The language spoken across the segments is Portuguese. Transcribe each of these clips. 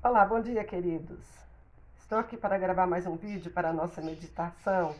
Olá, bom dia, queridos. Estou aqui para gravar mais um vídeo para a nossa meditação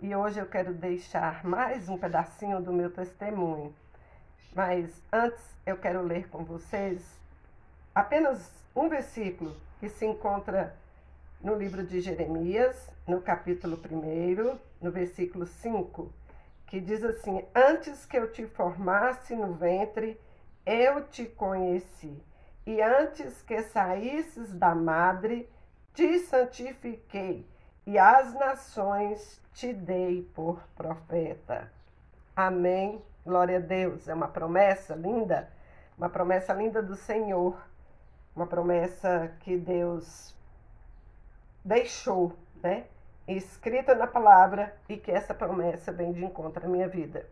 e hoje eu quero deixar mais um pedacinho do meu testemunho. Mas antes eu quero ler com vocês apenas um versículo que se encontra no livro de Jeremias, no capítulo 1, no versículo 5, que diz assim: Antes que eu te formasse no ventre, eu te conheci, e antes que saísses da madre, te santifiquei, e às nações te dei por profeta. Amém. Glória a Deus. É uma promessa linda do Senhor, uma promessa que Deus deixou, né? Escrita na palavra, e que essa promessa vem de encontro à minha vida.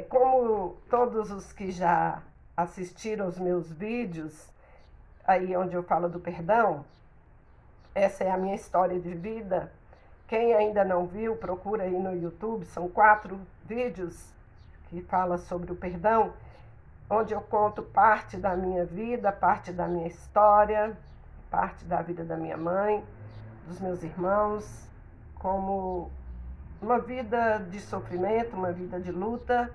Como todos os que já assistiram aos meus vídeos, aí onde eu falo do perdão, essa é a minha história de vida. Quem ainda não viu, procura aí no YouTube, são 4 vídeos que falam sobre o perdão, onde eu conto parte da minha vida, parte da minha história, parte da vida da minha mãe, dos meus irmãos, como uma vida de sofrimento, uma vida de luta,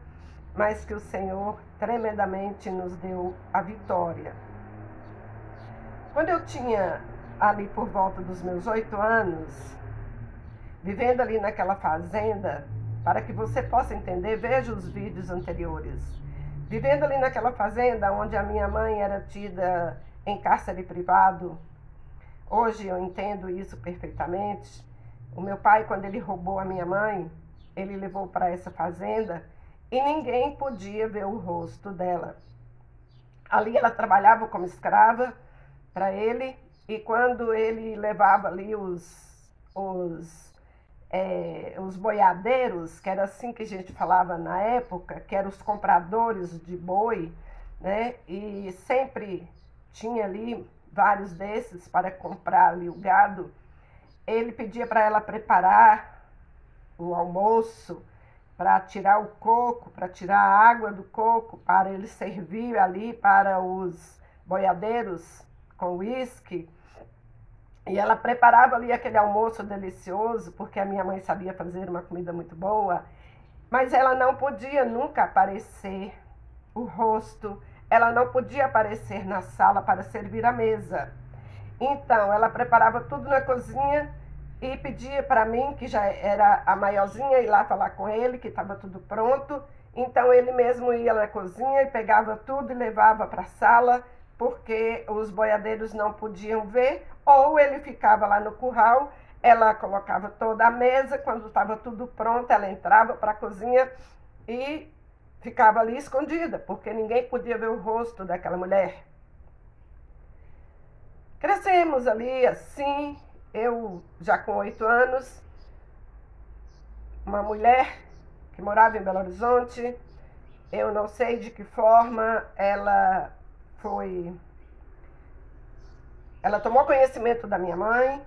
mas que o Senhor tremendamente nos deu a vitória. Quando eu tinha ali por volta dos meus 8 anos, vivendo ali naquela fazenda, para que você possa entender, veja os vídeos anteriores. Vivendo ali naquela fazenda onde a minha mãe era tida em cárcere privado, hoje eu entendo isso perfeitamente. O meu pai, quando ele roubou a minha mãe, ele levou para essa fazenda e ninguém podia ver o rosto dela. Ali ela trabalhava como escrava para ele, e quando ele levava ali os boiadeiros, que era assim que a gente falava na época, que eram os compradores de boi, né? E sempre tinha ali vários desses para comprar ali o gado. Ele pedia para ela preparar o almoço, para tirar o coco, para tirar a água do coco, para ele servir ali para os boiadeiros com uísque. E ela preparava ali aquele almoço delicioso, porque a minha mãe sabia fazer uma comida muito boa, mas ela não podia nunca aparecer o rosto, ela não podia aparecer na sala para servir a mesa. Então, ela preparava tudo na cozinha e pedia para mim, que já era a maiorzinha, ir lá falar com ele, que estava tudo pronto. Então, ele mesmo ia na cozinha e pegava tudo e levava para a sala, porque os boiadeiros não podiam ver, ou ele ficava lá no curral, ela colocava toda a mesa, quando estava tudo pronto, ela entrava para a cozinha e ficava ali escondida, porque ninguém podia ver o rosto daquela mulher. Crescemos ali assim, eu já com 8 anos, uma mulher que morava em Belo Horizonte. Eu não sei de que forma ela tomou conhecimento da minha mãe,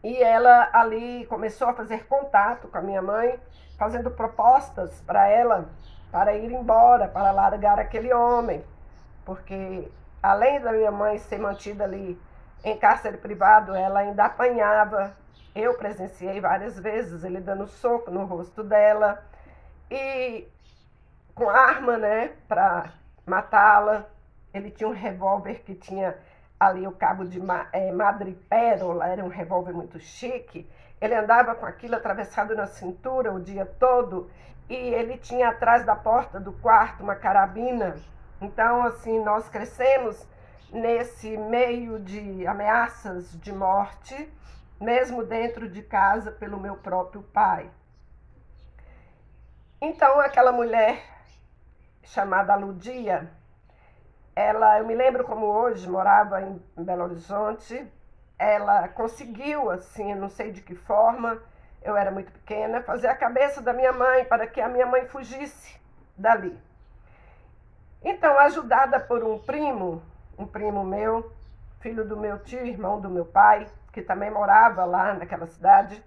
e ela ali começou a fazer contato com a minha mãe, fazendo propostas para ela, para ir embora, para largar aquele homem, porque além da minha mãe ser mantida ali em cárcere privado, ela ainda apanhava. Eu presenciei várias vezes ele dando soco no rosto dela e com arma, né, para matá-la. Ele tinha um revólver que tinha ali o cabo de madrepérola, era um revólver muito chique. Ele andava com aquilo atravessado na cintura o dia todo, e ele tinha atrás da porta do quarto uma carabina. Então, assim, nós crescemos nesse meio de ameaças de morte, mesmo dentro de casa, pelo meu próprio pai. Então, aquela mulher chamada Ludia, eu me lembro como hoje, morava em Belo Horizonte. Ela conseguiu, assim, não sei de que forma, eu era muito pequena, fazer a cabeça da minha mãe para que a minha mãe fugisse dali. Então, ajudada por um primo meu, filho do meu tio, irmão do meu pai, que também morava lá naquela cidade.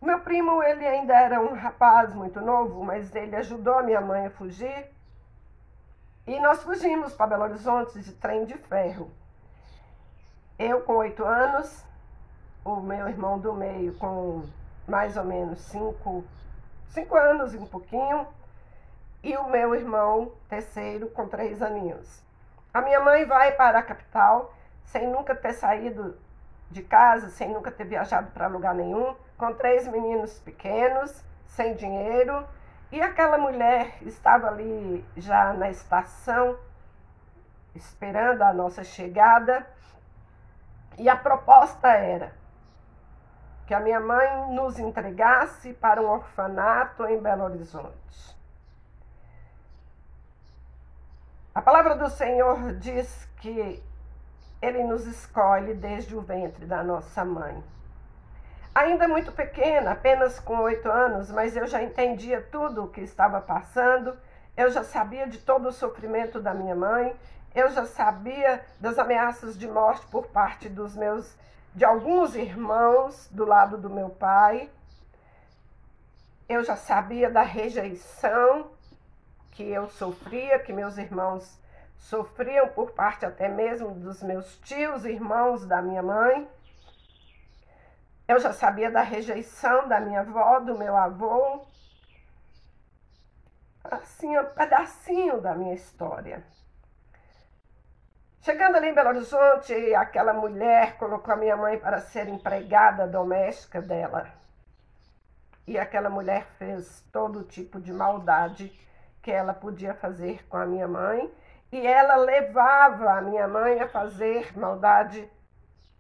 O meu primo, ele ainda era um rapaz muito novo, mas ele ajudou a minha mãe a fugir. E nós fugimos para Belo Horizonte de trem de ferro. Eu com 8 anos, o meu irmão do meio com mais ou menos 5 anos e um pouquinho, e o meu irmão terceiro com 3 aninhos. A minha mãe vai para a capital sem nunca ter saído de casa, sem nunca ter viajado para lugar nenhum, com 3 meninos pequenos, sem dinheiro, e aquela mulher estava ali já na estação, esperando a nossa chegada, e a proposta era que a minha mãe nos entregasse para um orfanato em Belo Horizonte. A palavra do Senhor diz que Ele nos escolhe desde o ventre da nossa mãe. Ainda muito pequena, apenas com 8 anos, mas eu já entendia tudo o que estava passando, eu já sabia de todo o sofrimento da minha mãe, eu já sabia das ameaças de morte por parte de alguns irmãos do lado do meu pai. Eu já sabia da rejeição que eu sofria, que meus irmãos sofriam por parte até mesmo dos meus tios, irmãos da minha mãe. Eu já sabia da rejeição da minha avó, do meu avô. Assim, um pedacinho da minha história. Chegando ali em Belo Horizonte, aquela mulher colocou a minha mãe para ser empregada doméstica dela. E aquela mulher fez todo tipo de maldade que ela podia fazer com a minha mãe. E ela levava a minha mãe a fazer maldade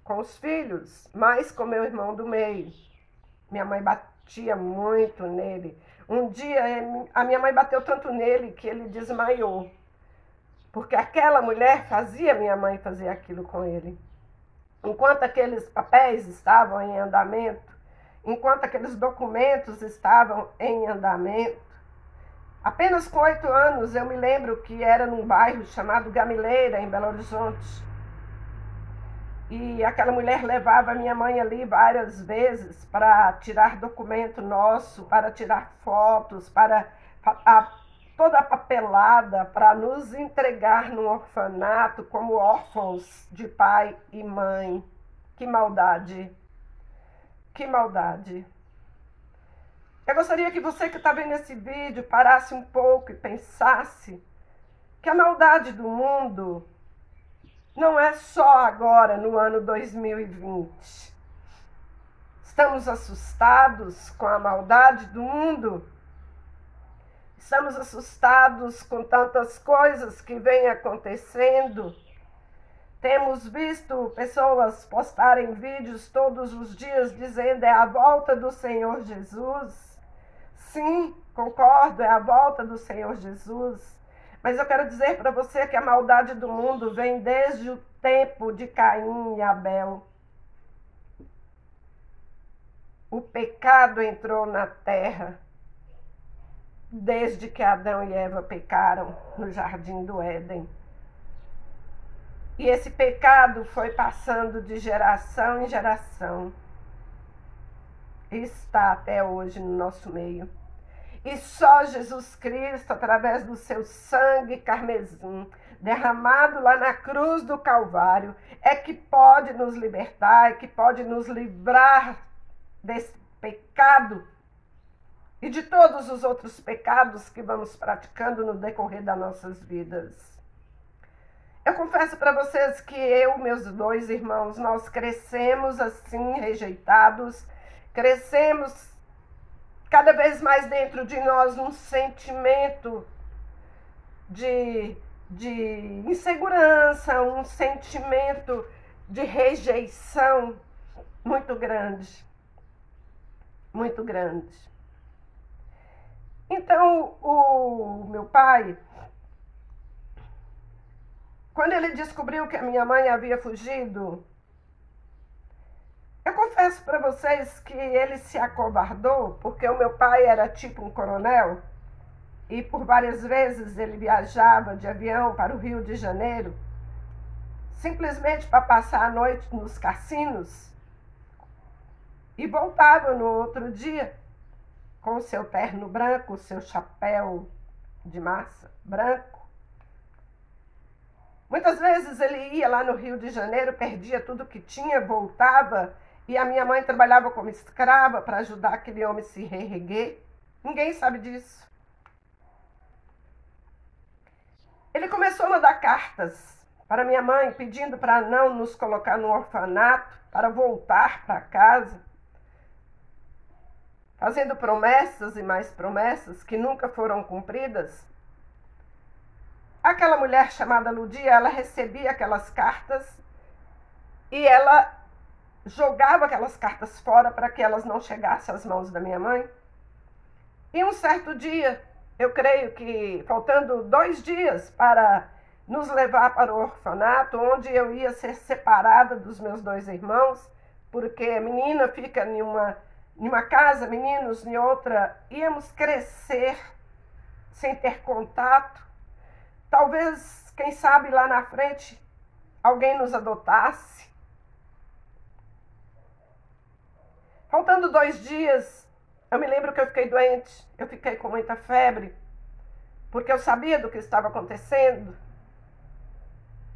com os filhos, mais com meu irmão do meio. Minha mãe batia muito nele. Um dia, a minha mãe bateu tanto nele que ele desmaiou. Porque aquela mulher fazia minha mãe fazer aquilo com ele. Enquanto aqueles papéis estavam em andamento, enquanto aqueles documentos estavam em andamento, apenas com 8 anos eu me lembro que era num bairro chamado Gamileira, em Belo Horizonte. E aquela mulher levava a minha mãe ali várias vezes para tirar documento nosso, para tirar fotos, para toda a papelada, para nos entregar no orfanato como órfãos de pai e mãe. Que maldade! Que maldade! Eu gostaria que você que está vendo esse vídeo parasse um pouco e pensasse que a maldade do mundo não é só agora, no ano 2020. Estamos assustados com a maldade do mundo. Estamos assustados com tantas coisas que vêm acontecendo. Temos visto pessoas postarem vídeos todos os dias dizendo é a volta do Senhor Jesus. Sim, concordo, é a volta do Senhor Jesus. Mas eu quero dizer para você que a maldade do mundo vem desde o tempo de Caim e Abel. O pecado entrou na terra desde que Adão e Eva pecaram no jardim do Éden. E esse pecado foi passando de geração em geração. E está até hoje no nosso meio. E só Jesus Cristo, através do seu sangue carmesim, derramado lá na cruz do Calvário, é que pode nos libertar, é que pode nos livrar desse pecado e de todos os outros pecados que vamos praticando no decorrer das nossas vidas. Eu confesso para vocês que eu, meus 2 irmãos, nós crescemos assim, rejeitados, crescemos cada vez mais dentro de nós um sentimento de insegurança, um sentimento de rejeição muito grande. Muito grande. Então, o meu pai, quando ele descobriu que a minha mãe havia fugido, eu confesso para vocês que ele se acovardou, porque o meu pai era tipo um coronel, e por várias vezes ele viajava de avião para o Rio de Janeiro, simplesmente para passar a noite nos cassinos, e voltava no outro dia com o seu terno branco, o seu chapéu de massa branco, Muitas vezes ele ia lá no Rio de Janeiro, perdia tudo que tinha, voltava, e a minha mãe trabalhava como escrava para ajudar aquele homem a se reerguer. Ninguém sabe disso. Ele começou a mandar cartas para minha mãe, pedindo para não nos colocar no orfanato, para voltar para casa, fazendo promessas e mais promessas que nunca foram cumpridas. Aquela mulher chamada Ludia, ela recebia aquelas cartas e ela jogava aquelas cartas fora para que elas não chegassem às mãos da minha mãe. E um certo dia, eu creio que faltando 2 dias para nos levar para o orfanato, onde eu ia ser separada dos meus 2 irmãos, porque a menina fica em uma casa, meninos em outra, íamos crescer sem ter contato. Talvez, quem sabe, lá na frente, alguém nos adotasse. Faltando 2 dias, eu me lembro que eu fiquei doente, eu fiquei com muita febre, porque eu sabia do que estava acontecendo.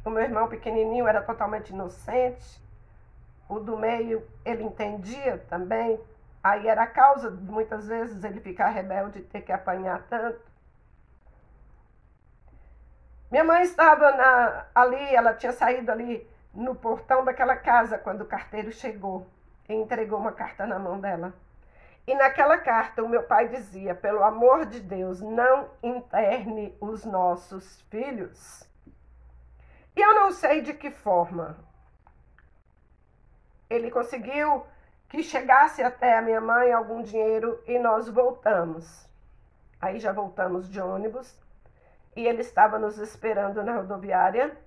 O meu irmão pequenininho era totalmente inocente, o do meio ele entendia também, aí era a causa de muitas vezes ele ficar rebelde e ter que apanhar tanto. Minha mãe estava ali, ela tinha saído ali no portão daquela casa quando o carteiro chegou e entregou uma carta na mão dela. E naquela carta o meu pai dizia: pelo amor de Deus, não interne os nossos filhos. E eu não sei de que forma ele conseguiu que chegasse até a minha mãe algum dinheiro e nós voltamos. Aí já voltamos de ônibus e ele estava nos esperando na rodoviária.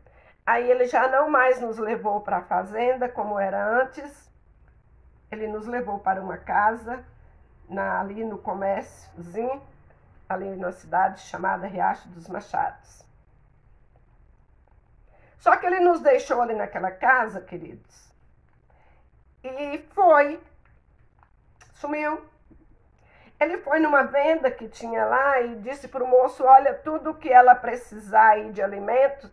Aí ele já não mais nos levou para a fazenda como era antes. Ele nos levou para uma casa ali no comérciozinho, ali na cidade chamada Riacho dos Machados. Só que ele nos deixou ali naquela casa, queridos, e sumiu. Ele foi numa venda que tinha lá e disse para o moço: olha, tudo que ela precisar aí de alimento,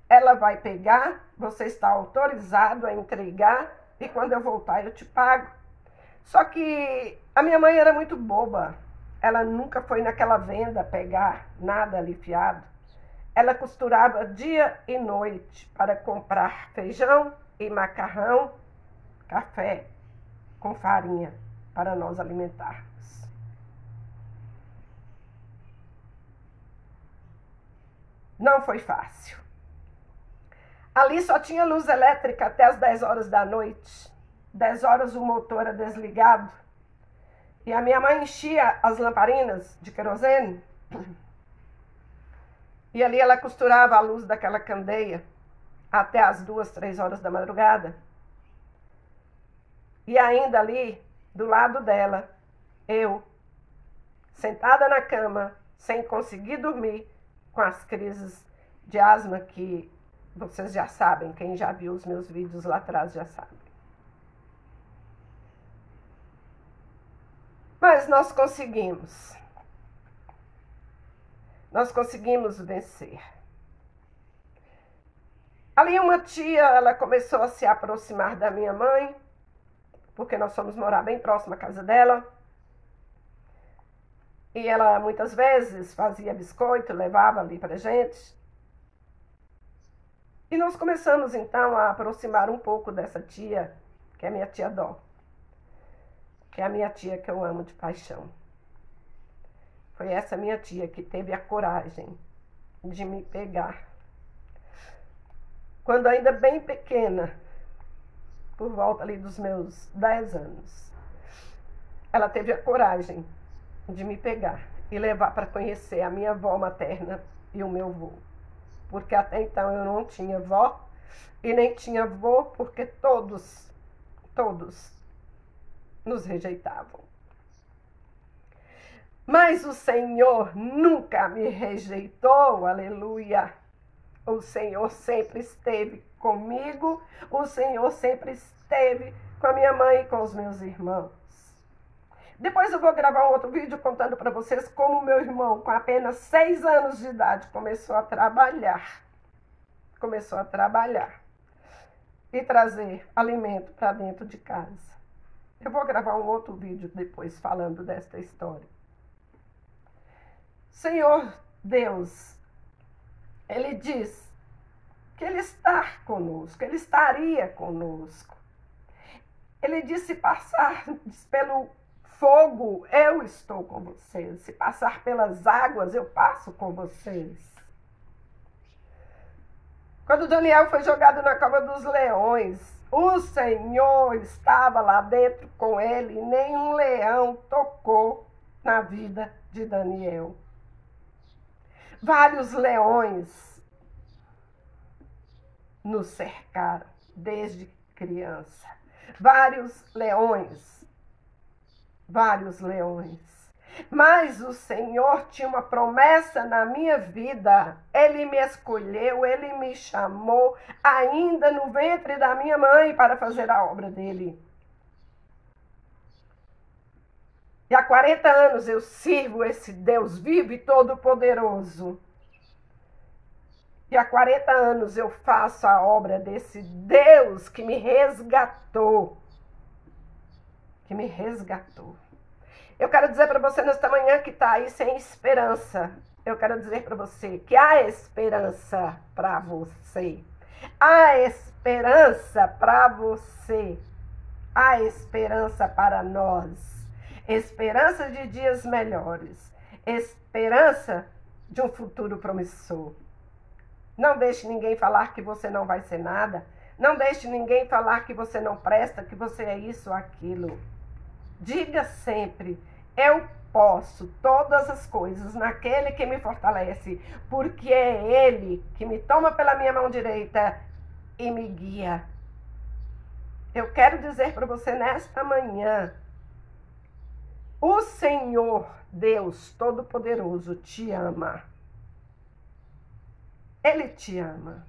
ela vai pegar, você está autorizado a entregar e quando eu voltar eu te pago. Só que a minha mãe era muito boba, ela nunca foi naquela venda pegar nada ali fiado. Ela costurava dia e noite para comprar feijão e macarrão, café com farinha para nós alimentarmos. Não foi fácil. Ali só tinha luz elétrica até as 10 horas da noite. 10 horas o motor era desligado. E a minha mãe enchia as lamparinas de querosene. E ali ela costurava a luz daquela candeia até as 2, 3 horas da madrugada. E ainda ali, do lado dela, eu, sentada na cama, sem conseguir dormir, com as crises de asma que vocês já sabem, quem já viu os meus vídeos lá atrás já sabe. Mas nós conseguimos. Nós conseguimos vencer. Ali uma tia, ela começou a se aproximar da minha mãe, porque nós fomos morar bem próximo à casa dela. E ela muitas vezes fazia biscoito, levava ali pra gente. E nós começamos então a aproximar um pouco dessa tia, que é minha tia Dó. Que é a minha tia que eu amo de paixão. Foi essa minha tia que teve a coragem de me pegar. Quando ainda bem pequena, por volta ali dos meus 10 anos, ela teve a coragem de me pegar e levar para conhecer a minha avó materna e o meu avô. Porque até então eu não tinha vó e nem tinha avô, porque todos nos rejeitavam. Mas o Senhor nunca me rejeitou, aleluia. O Senhor sempre esteve comigo, o Senhor sempre esteve com a minha mãe e com os meus irmãos. Depois eu vou gravar um outro vídeo contando para vocês como meu irmão, com apenas 6 anos de idade, começou a trabalhar começou a trabalhar e trazer alimento para dentro de casa. Eu vou gravar um outro vídeo depois falando desta história. Senhor Deus, Ele diz que Ele está conosco, Ele estaria conosco. Ele disse: se passar pelo fogo, eu estou com vocês. Se passar pelas águas, eu passo com vocês. Quando Daniel foi jogado na cova dos leões, o Senhor estava lá dentro com ele e nenhum leão tocou na vida de Daniel. Vários leões nos cercaram desde criança. Vários leões. Mas o Senhor tinha uma promessa na minha vida. Ele me escolheu, Ele me chamou ainda no ventre da minha mãe para fazer a obra dele. E há 40 anos eu sirvo esse Deus vivo e todo-poderoso. E há 40 anos eu faço a obra desse Deus que me resgatou. Eu quero dizer para você nesta manhã que está aí sem esperança. Eu quero dizer para você que há esperança para você. Há esperança para você. Há esperança para nós. Esperança de dias melhores. Esperança de um futuro promissor. Não deixe ninguém falar que você não vai ser nada. Não deixe ninguém falar que você não presta, que você é isso ou aquilo. Diga sempre: eu posso todas as coisas naquele que me fortalece, porque é Ele que me toma pela minha mão direita e me guia. Eu quero dizer para você nesta manhã: o Senhor Deus Todo-Poderoso te ama. Ele te ama.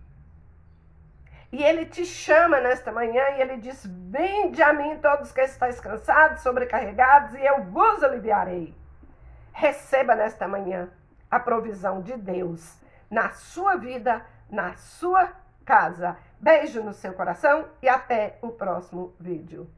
E Ele te chama nesta manhã e Ele diz: vinde a mim todos que estáis cansados, sobrecarregados, e eu vos aliviarei. Receba nesta manhã a provisão de Deus na sua vida, na sua casa. Beijo no seu coração e até o próximo vídeo.